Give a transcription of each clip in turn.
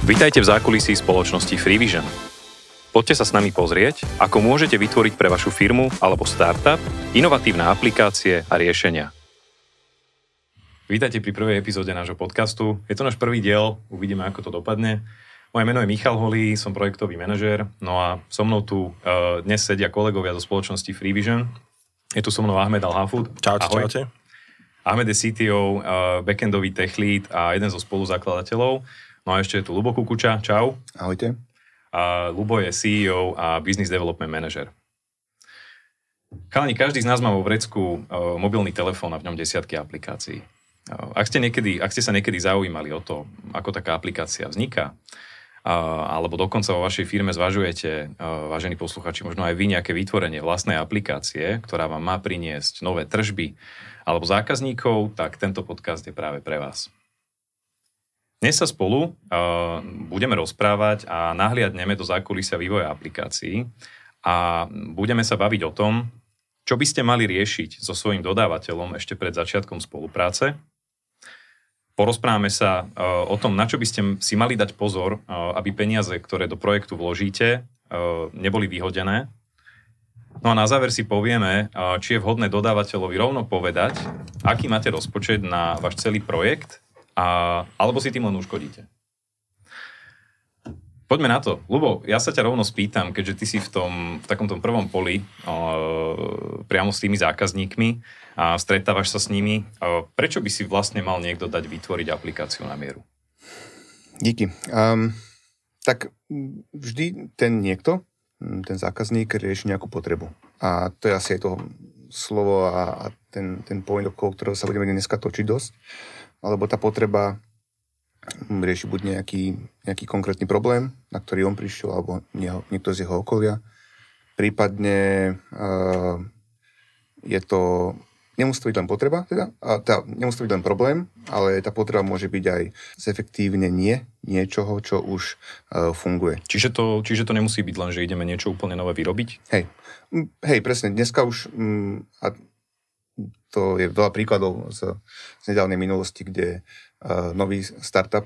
Vítajte v zákulisí spoločnosti Freevision. Poďte sa s nami pozrieť, ako môžete vytvoriť pre vašu firmu alebo startup inovatívne aplikácie a riešenia. Vítajte pri prvej epizóde nášho podcastu. Je to náš prvý diel, uvidíme, ako to dopadne. Moje meno je Michal Holý, som projektový manažér, no a so mnou tu dnes sedia kolegovia zo spoločnosti Freevision. Je tu so mnou Ahmed Al-Hafud. Čaute. Ahmed je CTO, backendový tech lead a jeden zo spoluzakladateľov. No a ešte je tu Ľubo Kukuča. Čau. Ahojte. A Ľubo je CEO a Business Development Manager. Chalani, každý z nás má vo vrecku mobilný telefón a v ňom desiatky aplikácií. Ak ste sa niekedy zaujímali o to, ako taká aplikácia vzniká, alebo dokonca vo vašej firme zvažujete, vážení posluchači, možno aj vy nejaké vytvorenie vlastnej aplikácie, ktorá vám má priniesť nové tržby alebo zákazníkov, tak tento podcast je práve pre vás. Dnes sa spolu budeme rozprávať a nahliadneme do zákulisia vývoja aplikácií a budeme sa baviť o tom, čo by ste mali riešiť so svojím dodávateľom ešte pred začiatkom spolupráce. Porozprávame sa o tom, na čo by ste si mali dať pozor, aby peniaze, ktoré do projektu vložíte, neboli vyhodené. No a na záver si povieme, či je vhodné dodávateľovi rovno povedať, aký máte rozpočet na váš celý projekt, alebo si tým len uškodíte. Poďme na to. Ľubo, ja sa ťa rovno spýtam, keďže ty si v takomto prvom poli priamo s tými zákazníkmi a stretávaš sa s nimi. Prečo by si vlastne mal niekto dať vytvoriť aplikáciu na mieru? Díky. Tak vždy ten zákazník rieši nejakú potrebu. A to je asi aj to slovo a ten point, okolo ktorého sa budeme dneska točiť dosť. Alebo tá potreba rieši buď nejaký konkrétny problém, na ktorý on prišiel, alebo niekto z jeho okolia. Prípadne nemusí to byť len potreba, nemusí to byť len problém, ale tá potreba môže byť aj zefektívnenie niečoho, čo už funguje. Čiže to nemusí byť len, že ideme niečo úplne nové vyrobiť? Hej, presne. Dneska už to je veľa príkladov z nedávnej minulosti, kde nový startup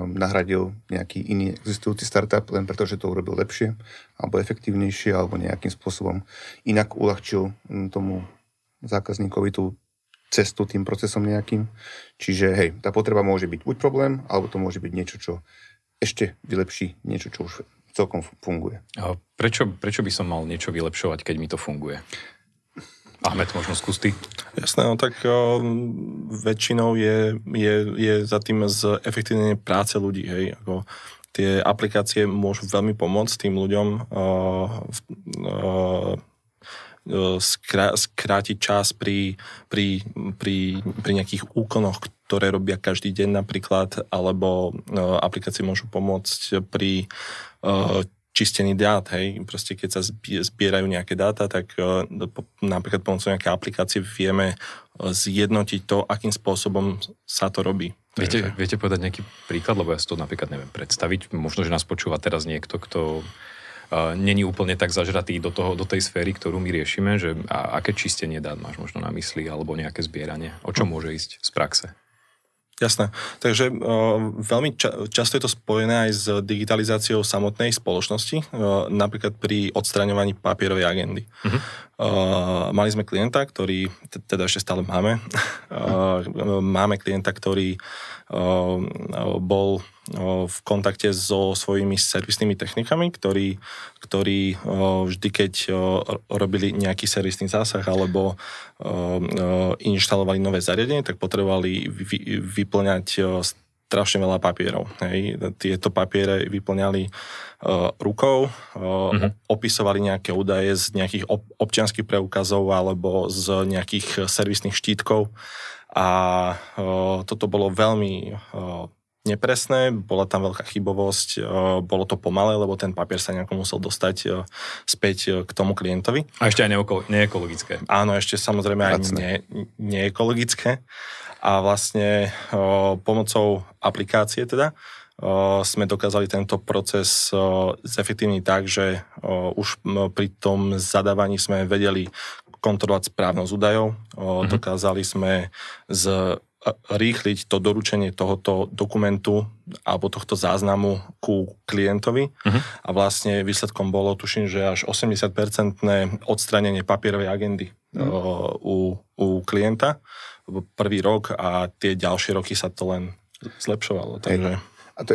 nahradil nejaký iný existujúci startup len preto, že to urobil lepšie, alebo efektívnejšie, alebo nejakým spôsobom inak uľahčil tomu zákazníkovi tú cestu tým procesom nejakým. Čiže tá potreba môže byť buď problém, alebo to môže byť niečo, čo ešte vylepší niečo, čo už celkom funguje. A prečo by som mal niečo vylepšovať, keď mi to funguje? Ahmed, možno skús ty. Jasné, no tak väčšinou je za tým zefektívnenie práce ľudí, hej. Ako tie aplikácie môžu veľmi pomôcť tým ľuďom skrátiť čas pri nejakých úkonoch, ktoré robia každý deň napríklad, alebo aplikácie môžu pomôcť pri čistení dát, hej. Proste keď sa zbierajú nejaké dáta, tak napríklad pomocou nejaké aplikácie vieme zjednotiť to, akým spôsobom sa to robí. Viete povedať nejaký príklad, lebo ja si to napríklad neviem predstaviť. Možno, že nás počúva teraz niekto, kto není úplne tak zažratý do tej sféry, ktorú my riešime, že aké čistenie dát máš možno na mysli, alebo nejaké zbieranie. O čo môže ísť z praxe? Jasné. Takže veľmi často je to spojené aj s digitalizáciou samotnej spoločnosti, napríklad pri odstraňovaní papierovej agendy. Mali sme klienta, ktorý, teda ešte stále máme, máme klienta, ktorý bol v kontakte so svojimi servisnými technikami, ktorí vždy, keď robili nejaký servisný zásah alebo inštalovali nové zariadenie, tak potrebovali vyplňať strašne veľa papierov. Hej. Tieto papiere vyplňali rukou, opisovali nejaké údaje z nejakých občianskych preukazov alebo z nejakých servisných štítkov a toto bolo veľmi nepresné, bola tam veľká chybovosť, bolo to pomalé, lebo ten papier sa nejako musel dostať späť k tomu klientovi. A ešte aj neekologické. Áno, ešte samozrejme aj neekologické. A vlastne pomocou aplikácie teda sme dokázali tento proces zefektívniť tak, že už pri tom zadávaní sme vedeli kontrolovať správnosť údajov, dokázali sme rýchliť to doručenie tohoto dokumentu alebo tohto záznamu ku klientovi a vlastne výsledkom bolo, tuším, že až 80% odstránenie papierovej agendy u klienta prvý rok a tie ďalšie roky sa to len zlepšovalo. Takže... A to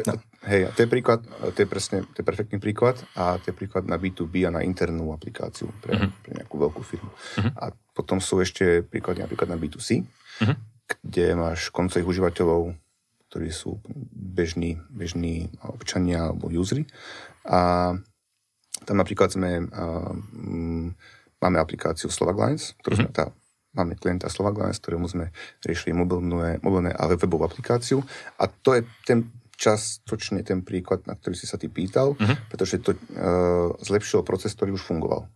je príklad, to je perfektný príklad a to je príklad na B2B a na internú aplikáciu pre nejakú veľkú firmu. A potom sú ešte príklady napríklad na B2C, kde máš koncových užívateľov, ktorí sú bežní občania alebo usery. A tam napríklad máme aplikáciu Slovak Lines, ktorú máme klienta Slovak Lines, ktorému sme riešili mobilné a webovú aplikáciu. A to je častočne ten príklad, na ktorý si sa ty pýtal, pretože to zlepšilo proces, ktorý už fungoval.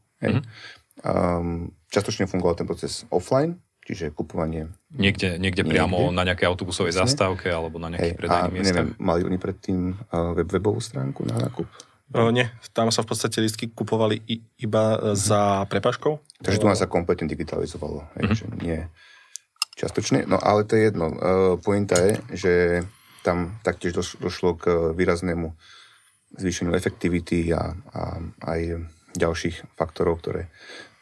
Častočne fungoval ten proces offline, čiže kupovanie... Niekde priamo na nejakej autobusovej zastávke alebo na nejakých predajných miestach. Neviem, mali oni predtým webovú stránku na nákup? Nie, tam sa v podstate lístky kupovali iba za prepaškou. Takže to nás sa kompletne digitalizovalo. Že nie čiastočne. No ale to je jedno. Pointa je, že tam taktiež došlo k výraznému zvýšeniu efektivity a aj ďalších faktorov, ktoré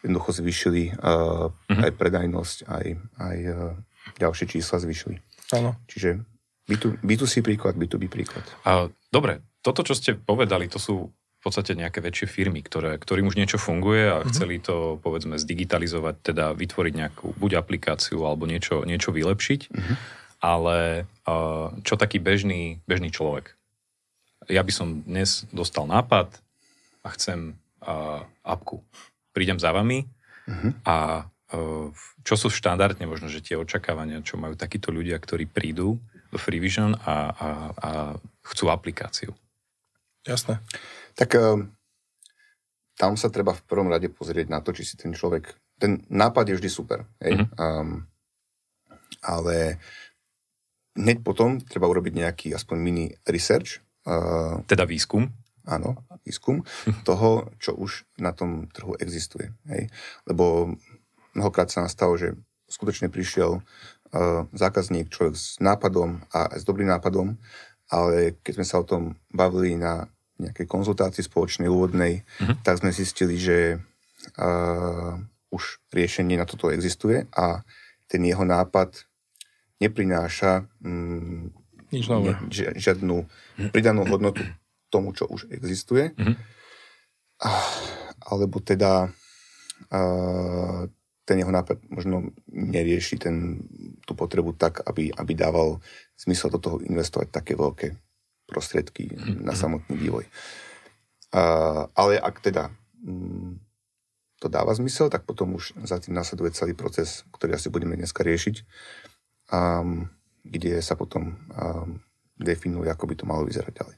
jednoducho zvýšili aj predajnosť, aj ďalšie čísla zvýšili. Áno. Čiže B2C príklad, B2B príklad. Dobre, toto, čo ste povedali, to sú v podstate nejaké väčšie firmy, ktorým už niečo funguje a chceli to, povedzme, zdigitalizovať, teda vytvoriť nejakú buď aplikáciu alebo niečo vylepšiť. Ale čo taký bežný človek? Ja by som dnes dostal nápad a chcem apku. Prídem za vami a čo sú štandardne možno, že tie očakávania, čo majú takíto ľudia, ktorí prídu do Freevision a chcú aplikáciu? Jasné. Tak tam sa treba v prvom rade pozrieť na to, či si ten človek... Ten nápad je vždy super. Ale hneď potom treba urobiť nejaký aspoň mini research. Teda výskum. Áno, výskum toho, čo už na tom trhu existuje. Lebo mnohokrát sa nám stalo, že skutočne prišiel zákazník, človek s nápadom a s dobrým nápadom, ale keď sme sa o tom bavili na nejakej konzultácii spoločnej úvodnej, tak sme zistili, že už riešenie na toto existuje a ten jeho nápad neprináša žiadnu pridanú hodnotu tomu, čo už existuje. Alebo teda ten jeho nápad možno nerieši tú potrebu tak, aby dával zmysel do toho investovať také veľké prostriedky na samotný vývoj. Ale ak teda to dáva zmysel, tak potom už za tým následuje celý proces, ktorý asi budeme dneska riešiť, kde sa potom definuje, ako by to malo vyzerať ďalej.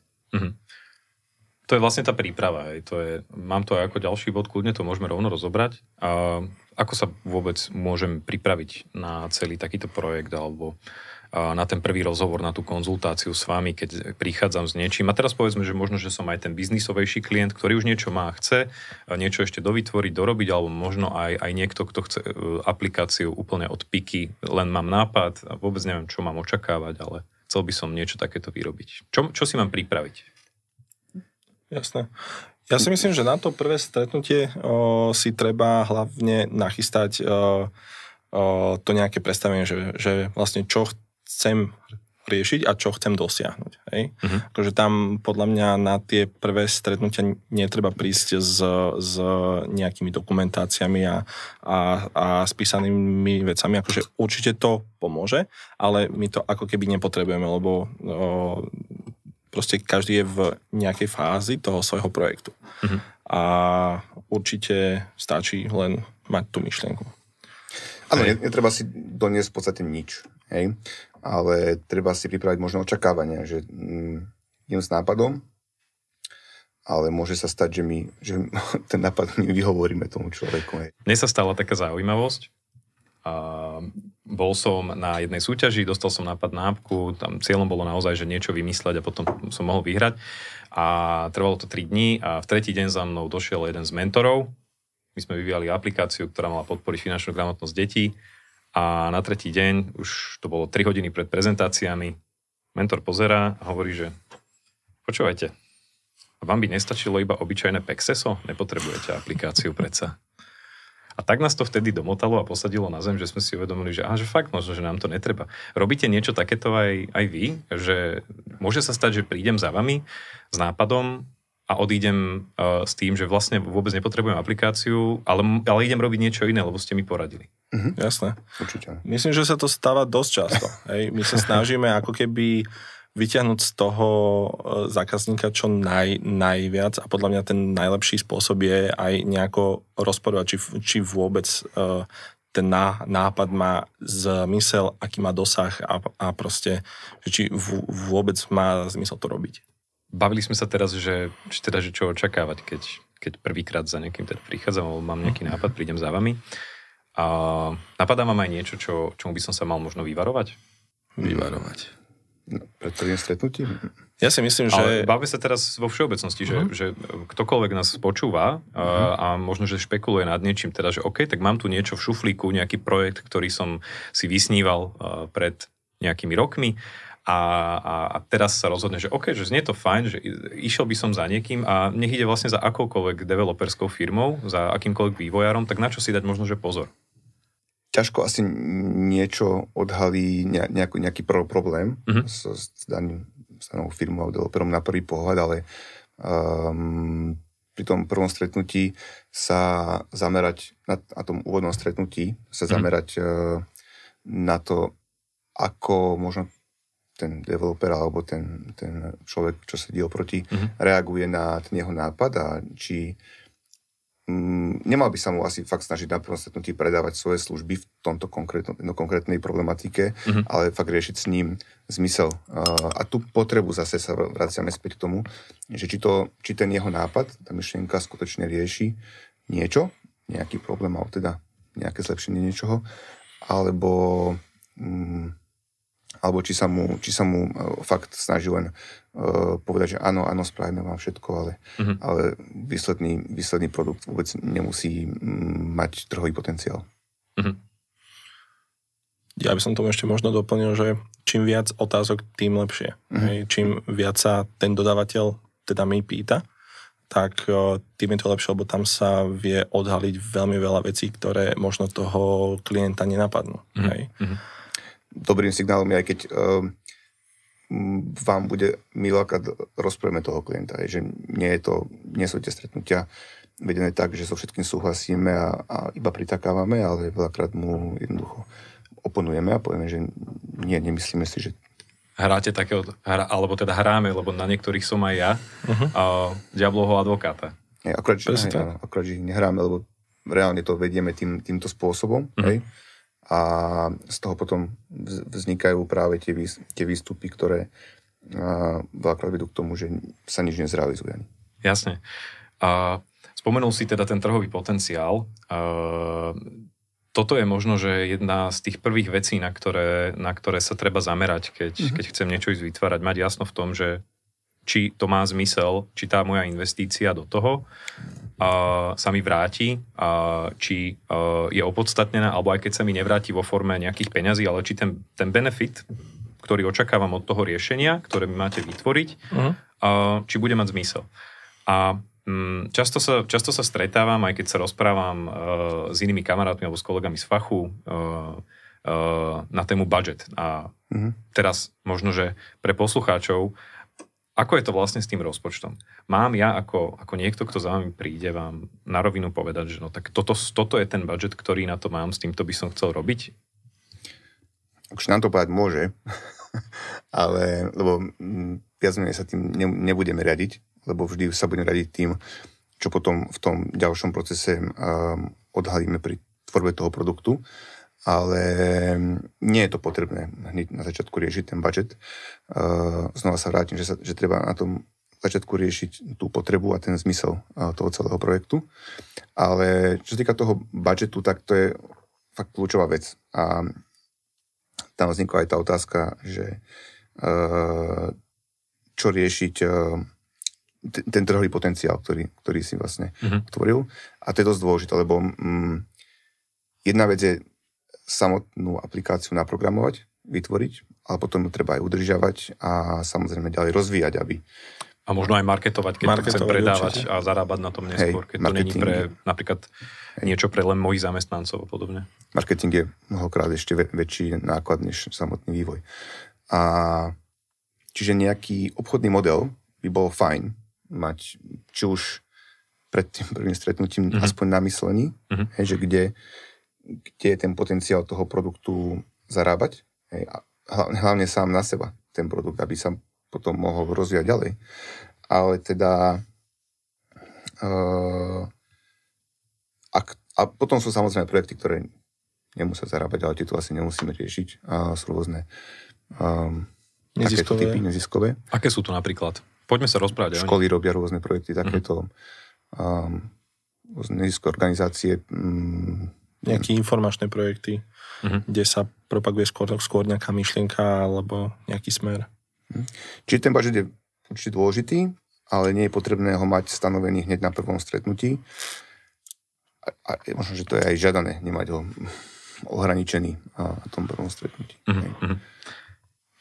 To je vlastne tá príprava. Mám to aj ako ďalší bod, kľudne to môžeme rovno rozobrať. Ako sa vôbec môžem pripraviť na celý takýto projekt alebo na ten prvý rozhovor, na tú konzultáciu s vami, keď prichádzam s niečím. A teraz povedzme, že možno, že som aj ten biznisovejší klient, ktorý už niečo má a chce niečo ešte dovytvoriť, dorobiť, alebo možno aj niekto, kto chce aplikáciu úplne od piky, len mám nápad a vôbec neviem, čo mám očakávať, ale chcel by som niečo takéto vyrobiť. Čo si mám pripraviť? Jasné. Ja si myslím, že na to prvé stretnutie si treba hlavne nachystať to nejaké predstavenie, že vlastne čo chcem riešiť a čo chcem dosiahnuť. Hej? Akože tam podľa mňa na tie prvé stretnutia netreba prísť s nejakými dokumentáciami a spísanými vecami. Akože určite to pomôže, ale my to ako keby nepotrebujeme, lebo proste každý je v nejakej fázi toho svojho projektu. A určite stačí len mať tú myšlienku. Áno, netreba si doniesť v podstate nič. Hej? Ale treba si pripraviť možno očakávania, že idem s nápadom, ale môže sa stať, že ten nápad my vyhovoríme tomu človeku. Hej. Mne sa stala taká zaujímavosť. Bol som na jednej súťaži, dostal som nápad na apku, tam cieľom bolo naozaj, že niečo vymysleť a potom som mohol vyhrať. A trvalo to 3 dní a v tretí deň za mnou došiel jeden z mentorov. My sme vyvíjali aplikáciu, ktorá mala podporiť finančnú gramotnosť detí a na tretí deň, už to bolo 3 hodiny pred prezentáciami, mentor pozerá a hovorí, že počúvajte, vám by nestačilo iba obyčajné Pexeso? Nepotrebujete aplikáciu predsa. A tak nás to vtedy domotalo a posadilo na zem, že sme si uvedomili, že fakt možno, že nám to netreba. Robíte niečo takéto aj vy? Že môže sa stať, že prídem za vami s nápadom a odídem s tým, že vlastne vôbec nepotrebujem aplikáciu, ale idem robiť niečo iné, lebo ste mi poradili. Jasné. Určite. Myslím, že sa to stáva dosť často. Hej. My sa snažíme ako keby vyťahnuť z toho zákazníka čo najviac a podľa mňa ten najlepší spôsob je aj nejako rozporovať, či vôbec ten nápad má zmysel, aký má dosah a proste, či vôbec má zmysel to robiť. Bavili sme sa teraz, že čo očakávať, keď prvýkrát za niekým teda prichádzam, alebo mám nejaký nápad, prídem za vami. A napadá vám aj niečo, čomu by som sa mal možno vyvarovať? Vyvarovať. No, pred prvým stretnutím? Ja si myslím, že... Ale bavíme sa teraz vo všeobecnosti, že ktokoľvek nás počúva a možno, že špekuluje nad niečím, teda, že OK, tak mám tu niečo v šuflíku, nejaký projekt, ktorý som si vysníval pred nejakými rokmi a teraz sa rozhodne, že OK, že znie to fajn, že išiel by som za niekým a nech ide vlastne za akoukoľvek developerskou firmou, za akýmkoľvek vývojárom, tak na čo si dať možno, že pozor? Ťažko asi niečo odhalí nejaký problém s danou firmou alebo developerom na prvý pohľad, ale pri tom prvom stretnutí sa zamerať na tom úvodnom stretnutí, sa zamerať na to, ako možno ten developer alebo ten človek, čo sedí oproti, reaguje na ten jeho nápad a či nemal by sa mu asi fakt snažiť na prvom stretnutí predávať svoje služby v tomto konkrétnej problematike, ale fakt riešiť s ním zmysel. A tú potrebu zase sa vraciame späť k tomu, že či ten jeho nápad, tá myšlienka skutočne rieši niečo, nejaký problém, alebo teda nejaké zlepšenie niečoho, alebo či sa mu fakt snaží len povedať, že áno, spravíme vám všetko, ale výsledný produkt vôbec nemusí mať trhový potenciál. Ja by som tomu ešte možno doplnil, že čím viac otázok, tým lepšie. Čím viac sa ten dodávateľ teda mi pýta, tak tým je to lepšie, lebo tam sa vie odhaliť veľmi veľa vecí, ktoré možno toho klienta nenapadnú. Dobrým signálom je, aj keď vám bude milé, keď rozprávame toho klienta. Že nie sú tie stretnutia vedené tak, že so všetkým súhlasíme a iba pritakávame, ale veľakrát mu jednoducho oponujeme a povieme, že nemyslíme si, že... Hráte takého, alebo teda hráme, lebo na niektorých som aj ja, diablovho advokáta. Akurát, že nehráme, lebo reálne to vedieme týmto spôsobom, hej? A z toho potom vznikajú práve tie výstupy, ktoré veľakrát vedú k tomu, že sa nič nezrealizuje. Jasne. Spomenul si teda ten trhový potenciál. Toto je možno, že jedna z tých prvých vecí, na ktoré sa treba zamerať, keď chcem niečo ísť vytvárať, mať jasno v tom, že či to má zmysel, či tá moja investícia do toho sa mi vráti, či je opodstatnená, alebo aj keď sa mi nevráti vo forme nejakých peňazí, ale či ten benefit, ktorý očakávam od toho riešenia, ktoré mi máte vytvoriť, či bude mať zmysel. A často sa stretávam, aj keď sa rozprávam s inými kamarátmi alebo s kolegami z fachu na tému budget. A teraz možno, že pre poslucháčov, ako je to vlastne s tým rozpočtom? Mám ja ako niekto, kto za vami príde, vám na rovinu povedať, že no tak toto je ten budget, ktorý na to mám, s týmto by som chcel robiť? Už nám to povedať môže, ale lebo viac menej sa tým nebudeme riadiť, lebo vždy sa budeme riadiť tým, čo potom v tom ďalšom procese odhalíme pri tvorbe toho produktu. Ale nie je to potrebné hneď na začiatku riešiť ten budget. Znova sa vrátim, že treba na tom začiatku riešiť tú potrebu a ten zmysel toho celého projektu. Ale čo sa týka toho budgetu, tak to je fakt kľúčová vec. A tam vznikla aj tá otázka, že čo riešiť ten trhový potenciál, ktorý si vlastne tvoril. A to je dosť dôležité, lebo jedna vec je samotnú aplikáciu naprogramovať, vytvoriť, ale potom ju treba aj udržiavať a samozrejme ďalej rozvíjať, aby... A možno aj marketovať, keď to chcem predávať určite. A zarábať na tom neskôr, keď to není pre napríklad niečo pre len mojich zamestnancov a podobne. Marketing je mnohokrát ešte väčší náklad než samotný vývoj. A čiže nejaký obchodný model by bol fajn mať, či už pred tým prvým stretnutím aspoň na myslení, že kde je ten potenciál toho produktu zarábať, a hlavne sám na seba ten produkt, aby sa potom mohol rozvíjať ďalej. Ale teda a potom sú samozrejme projekty, ktoré nemusia zarábať, ale tieto asi nemusíme riešiť. Sú rôzne takéto typy neziskové. Aké sú to napríklad? Poďme sa rozprávať. Školy robia rôzne projekty, takéto rôzne neziskové organizácie. Nejaké informačné projekty, kde sa propaguje skôr nejaká myšlienka alebo nejaký smer. Čiže ten budget je určite dôležitý, ale nie je potrebné ho mať stanovený hneď na prvom stretnutí. A možno, že to je aj žiadané, nemať ho ohraničený na tom prvom stretnutí.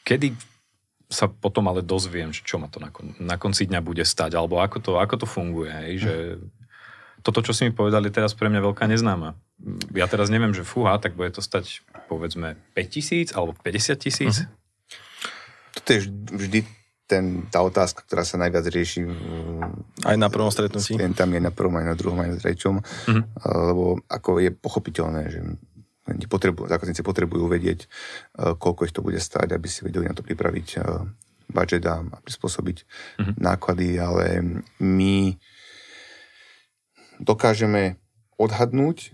Kedy sa potom ale dozviem, čo ma to na konci dňa bude stať, alebo ako to funguje, hej? Že toto, čo si mi povedali, teraz pre mňa veľká neznáma. Ja teraz neviem, že tak bude to stať povedzme 5 000 alebo 50 000. Toto je vždy tá otázka, ktorá sa najviac rieši aj na prvom stretnutí. S klientami, aj na prvom, aj na druhom, aj na treťom. Lebo ako je pochopiteľné, že zákazníci potrebujú vedieť, koľko ich to bude stáť, aby si vedeli na to pripraviť budget a prispôsobiť náklady, ale my dokážeme odhadnúť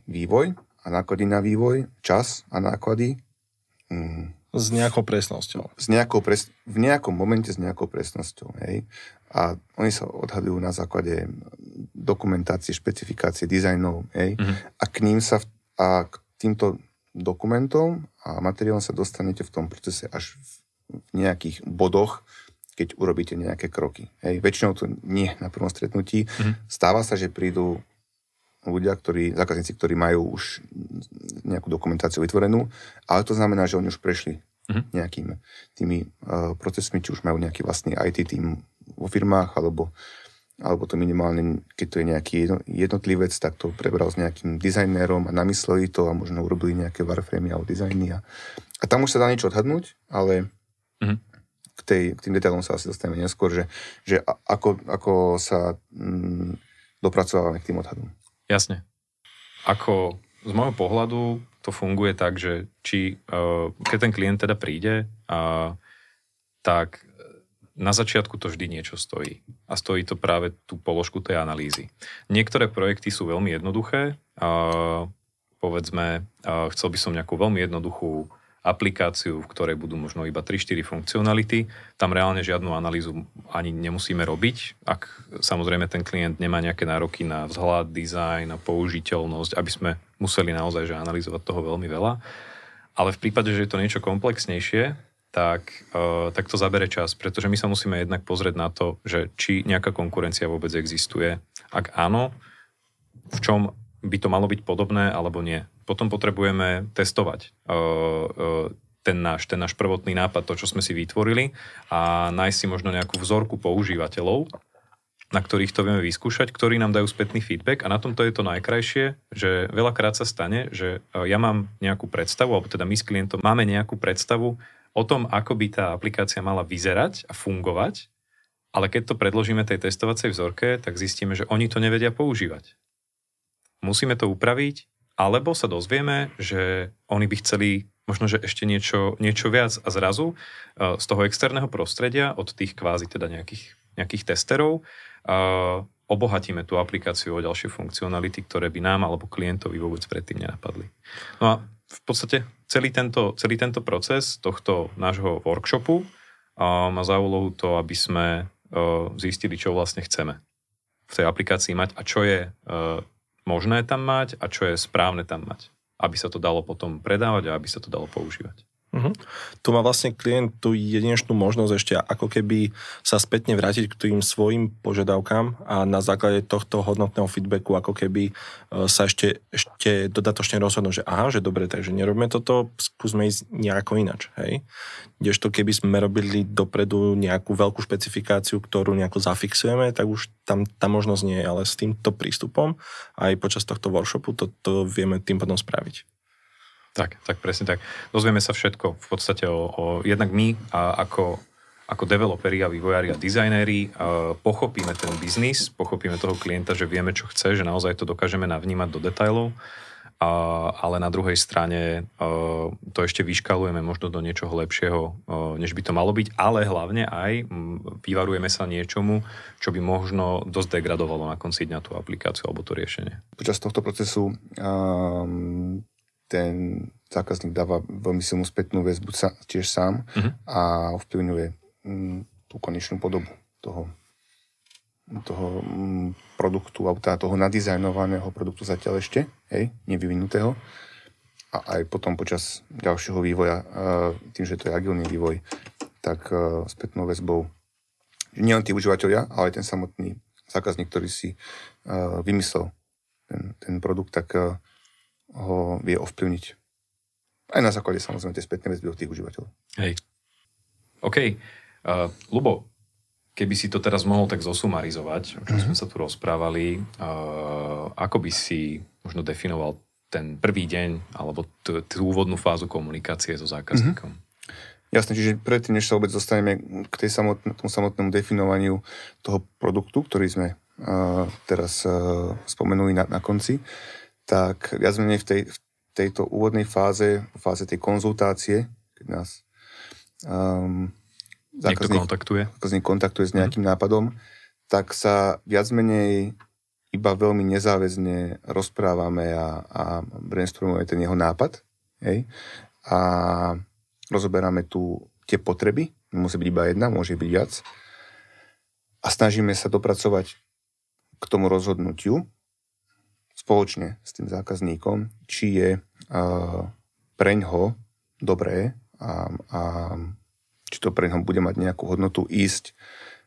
vývoj a náklady na vývoj, čas a náklady s nejakou presnosťou. V nejakom momente s nejakou presnosťou. Hej. A oni sa odhadujú na základe dokumentácie, špecifikácie, dizajnov. Hej. A k týmto dokumentom a materiálom sa dostanete v tom procese až v nejakých bodoch, keď urobíte nejaké kroky. Hej. Väčšinou to nie na prvom stretnutí. Stáva sa, že prídu ľudia, zákazníci, ktorí majú už nejakú dokumentáciu vytvorenú, ale to znamená, že oni už prešli nejakými tými procesmi, či už majú nejaký vlastný IT tým vo firmách, alebo to minimálne, keď to je nejaký jednotlivec, tak to prebral s nejakým dizajnérom a namysleli to a možno urobili nejaké wireframey alebo dizajny. A tam už sa dá niečo odhadnúť, ale k tým detailom sa asi dostaneme neskôr, že ako sa dopracovávame k tým odhadom. Jasne. Ako z môjho pohľadu to funguje tak, že keď ten klient teda príde, tak na začiatku to vždy niečo stojí. A stojí to práve tú položku tej analýzy. Niektoré projekty sú veľmi jednoduché. Povedzme, chcel by som nejakú veľmi jednoduchú aplikáciu, v ktorej budú možno iba 3-4 funkcionality. Tam reálne žiadnu analýzu ani nemusíme robiť, ak samozrejme ten klient nemá nejaké nároky na vzhľad, dizajn, na použiteľnosť, aby sme museli naozaj že analyzovať toho veľmi veľa. Ale v prípade, že je to niečo komplexnejšie, tak to zabere čas, pretože my sa musíme jednak pozrieť na to, že či nejaká konkurencia vôbec existuje. Ak áno, v čom by to malo byť podobné, alebo nie. Potom potrebujeme testovať ten náš prvotný nápad, to, čo sme si vytvorili a nájsť si možno nejakú vzorku používateľov, na ktorých to vieme vyskúšať, ktorí nám dajú spätný feedback a na tomto je to najkrajšie, že veľakrát sa stane, že ja mám nejakú predstavu, alebo teda my s klientom máme nejakú predstavu o tom, ako by tá aplikácia mala vyzerať a fungovať, ale keď to predložíme tej testovacej vzorke, tak zistíme, že oni to nevedia používať. Musíme to upraviť, alebo sa dozvieme, že oni by chceli možno, že ešte niečo viac a zrazu z toho externého prostredia, od tých kvázi teda nejakých testerov, obohatíme tú aplikáciu o ďalšie funkcionality, ktoré by nám alebo klientovi vôbec predtým nenapadli. No a v podstate celý tento proces tohto nášho workshopu má za úlohu to, aby sme zistili, čo vlastne chceme v tej aplikácii mať a čo je možné tam mať a čo je správne tam mať, aby sa to dalo potom predávať a aby sa to dalo používať. Tu má vlastne klient tú jedinečnú možnosť ešte ako keby sa spätne vrátiť k tým svojim požiadavkám a na základe tohto hodnotného feedbacku ako keby sa ešte dodatočne rozhodnúť, že aha, že dobre, takže nerobíme toto, skúsme ísť nejako inač, hej. Kdežto keby sme robili dopredu nejakú veľkú špecifikáciu, ktorú nejako zafixujeme, tak už tam tá možnosť nie je, ale s týmto prístupom aj počas tohto workshopu to vieme tým potom spraviť. Tak, presne tak. Dozvieme sa všetko v podstate jednak my ako developeri a vývojári a dizajnéri pochopíme ten biznis, pochopíme toho klienta, že vieme, čo chce, že naozaj to dokážeme navnímať do detailov, ale na druhej strane to ešte vyškalujeme možno do niečoho lepšieho, než by to malo byť, ale hlavne aj vyvarujeme sa niečomu, čo by možno dosť degradovalo na konci dňa tú aplikáciu alebo to riešenie. Počas tohto procesu ten zákazník dáva veľmi silnú spätnú väzbu tiež sám a ovplyvňuje tú konečnú podobu toho produktu, alebo toho nadizajnovaného produktu zatiaľ ešte, nevyvinutého. A aj potom počas ďalšieho vývoja, tým, že to je agilný vývoj, tak spätnou väzbou nielen tí užívateľia, ale aj ten samotný zákazník, ktorý si vymyslel ten produkt, tak ho vie ovplyvniť. Aj na základe samozrejme tej spätnej väzby od tých užívateľov. Hej. OK. Ľubo, keby si to teraz mohol tak zosumarizovať, o čom sme sa tu rozprávali, ako by si možno definoval ten prvý deň alebo tú úvodnú fázu komunikácie so zákazníkom? Jasné, čiže predtým, než sa vôbec dostaneme k tomu samotnému definovaniu toho produktu, ktorý sme teraz spomenuli na konci, tak viac menej v tejto úvodnej fáze tej konzultácie, keď nás zákazník kontaktuje s nejakým nápadom, tak sa viac menej iba veľmi nezáväzne rozprávame a brainstormujeme ten jeho nápad. Hej? A rozoberáme tu tie potreby, musí byť iba jedna, môže byť viac. A snažíme sa dopracovať k tomu rozhodnutiu spoločne s tým zákazníkom, či je preňho dobré a či to preňho bude mať nejakú hodnotu ísť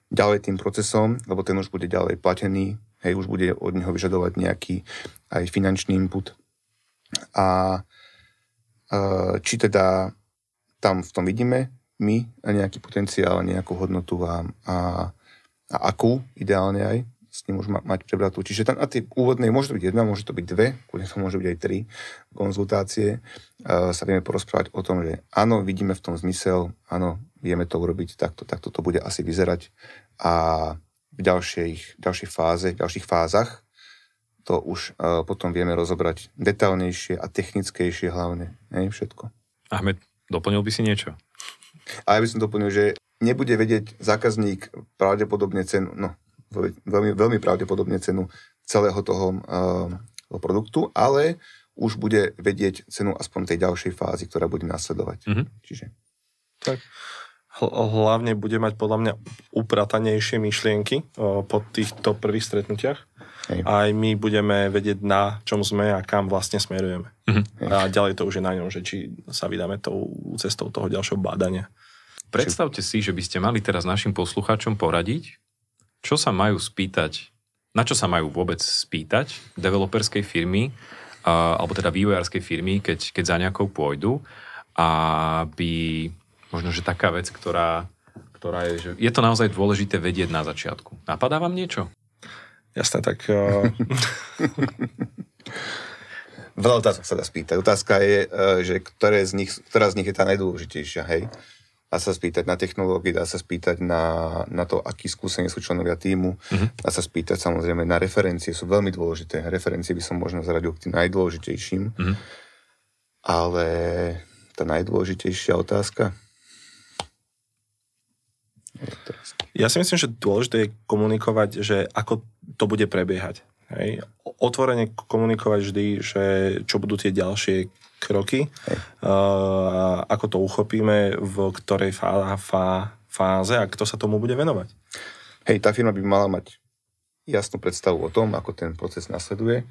ďalej tým procesom, lebo ten už bude ďalej platený, hej, už bude od neho vyžadovať nejaký aj finančný input. A či teda tam v tom vidíme my nejaký potenciál, nejakú hodnotu a akú ideálne aj s ním môžu mať prebratú. Čiže tam na tej úvodnej môže to byť jedna, môže to byť dve, kľudne to môže byť aj 3 konzultácie. Sa vieme porozprávať o tom, že áno, vidíme v tom zmysel, áno, vieme to urobiť, takto to bude asi vyzerať a v ďalších fázach to už potom vieme rozobrať detailnejšie a technickejšie hlavne, všetko. Ahmed, doplnil by si niečo? A ja by som doplnil, že nebude vedieť zákazník pravdepodobne cenu, veľmi, veľmi pravdepodobne cenu celého toho produktu, ale už bude vedieť cenu aspoň tej ďalšej fázy, ktorá bude nasledovať. Čiže tak. Hlavne bude mať podľa mňa upratanejšie myšlienky po týchto prvých stretnutiach. Hej. Aj my budeme vedieť, na čom sme a kam vlastne smerujeme. A ďalej to už je na ňom, že či sa vydáme tou cestou toho ďalšieho bádania. Predstavte si, že by ste mali teraz našim poslucháčom poradiť, čo sa majú spýtať, na čo sa majú vôbec spýtať developerskej firmy, alebo teda vývojárskej firmy, keď za nejakou pôjdu, aby možno, že taká vec, ktorá je, že je to naozaj dôležité vedieť na začiatku. Napadá vám niečo? Jasné, tak... Veľa otázok sa dá spýtať. Otázka je, že ktorá z nich je tá najdôležitejšia, hej? Dá sa spýtať na technológie, dá sa spýtať na to, akí skúsení sú členovia tímu, dá sa spýtať samozrejme na referencie, sú veľmi dôležité. Referencie by som možno zaradil k tým najdôležitejším, ale tá najdôležitejšia otázka... Ja si myslím, že dôležité je komunikovať, že ako to bude prebiehať. Hej. Otvorene komunikovať vždy, že čo budú tie ďalšie kroky, ako to uchopíme, v ktorej fáze a kto sa tomu bude venovať. Hej, tá firma by mala mať jasnú predstavu o tom, ako ten proces nasleduje,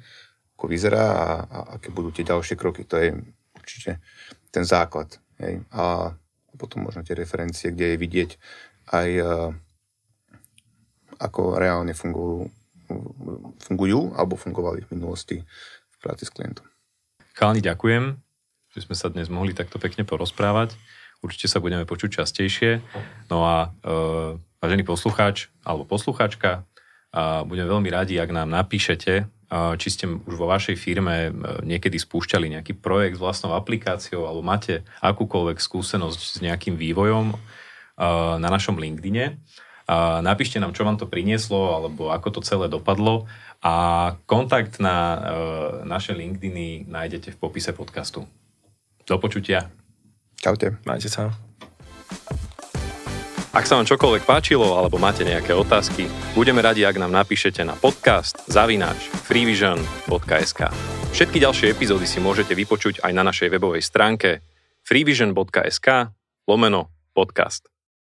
ako vyzerá a aké budú tie ďalšie kroky. To je určite ten základ. Hej. A potom možno tie referencie, kde je vidieť aj ako reálne fungujú alebo fungovali v minulosti v práci s klientom. Chalani, ďakujem, že sme sa dnes mohli takto pekne porozprávať. Určite sa budeme počuť častejšie. No a vážený poslucháč alebo poslucháčka, budeme veľmi radi, ak nám napíšete, či ste už vo vašej firme niekedy spúšťali nejaký projekt s vlastnou aplikáciou alebo máte akúkoľvek skúsenosť s nejakým vývojom na našom LinkedIne. Napíšte nám, čo vám to prinieslo alebo ako to celé dopadlo a kontakt na naše LinkedIny nájdete v popise podcastu. Do počutia. Čaute. Majte sa. Ak sa vám čokoľvek páčilo alebo máte nejaké otázky, budeme radi, ak nám napíšete na podcast@freevision.sk. Všetky ďalšie epizódy si môžete vypočuť aj na našej webovej stránke freevision.sk/podcast.